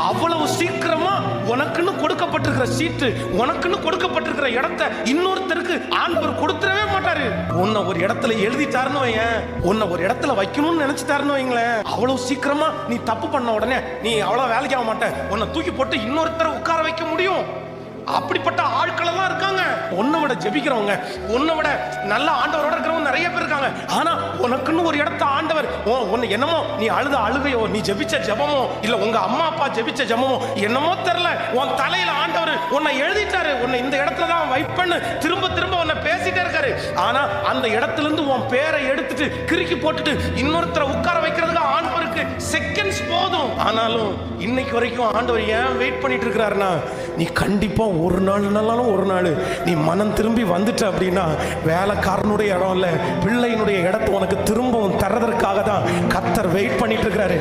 அவ்வளவு சீக்கிரமா உனக்குன்னு கொடுக்கப்பட்டிருக்கிற சீட்டு, உனக்குன்னு கொடுக்கப்பட்டிருக்கிற இடத்தை இன்னொருத்தருக்கு ஆண்டவர் கொடுத்துடவே மாட்டாரு. உன்னை ஒரு இடத்துல எழுதிட்டாருன்னு வையேன், உன்னை ஒரு இடத்துல வைக்கணும்னு நினைச்சிட்டாருன்னு வைங்களேன், அவ்வளவு சீக்கிரமா நீ தப்பு பண்ண உடனே நீ அவ்வளவு வேலைக்கு ஆக மாட்ட, உன்னை தூக்கி போட்டு இன்னொருத்தரை உட்கார வைக்க முடியும். அப்படிப்பட்ட ஆட்கள் எல்லாம் இருக்காங்க. உன்னை விட ஜெபிக்கிறவங்க, உன்னை விட நல்ல ஆண்டவரோட இருக்கிறவங்க நிறைய பேர் இருக்காங்க. ஆனா உனக்குன்னு ஒரு இடத்த ஆண்டவர் உன்னை என்னமோ நீ அழுத அழுகையோ, நீ ஜெபிச்ச ஜெபமோ, இல்ல உங்க அம்மா அப்பா ஜெபிச்ச ஜெபமோ என்னமோ தெரியல, உன் தலையில ஆண்டவர் உன்னை எழுதிட்டாரு. உன்னை இந்த இடத்துல தான் வைப்பேன்னு திரும்ப திரும்ப உன்னை பேசிட்டே இருக்காரு. ஆனா அந்த இடத்துல இருந்து உன் பேரை எடுத்துட்டு கிறுக்கி போட்டுட்டு இன்னொருத்தரை உட்கார வைக்கிறதுக்கு ஆண்டவருக்கு செகண்ட்ஸ் போதும். ஆனாலும் இன்னைக்கு வரைக்கும் ஆண்டவர் ஏன் வெயிட் பண்ணிட்டு இருக்கிறாருன்னா, நீ கண்டிப்பா ஒரு நாள்னாலும் ஒரு நாள் நீ மனம் திரும்பி வந்துட்ட அப்படின்னா, வேலைக்காரனுடைய இடம் இல்ல, பிள்ளையினுடைய இடத்தை உனக்கு திரும்பவும் தரதற்காக தான் கர்த்தர் வெயிட் பண்ணிட்டு இருக்கிறாரு.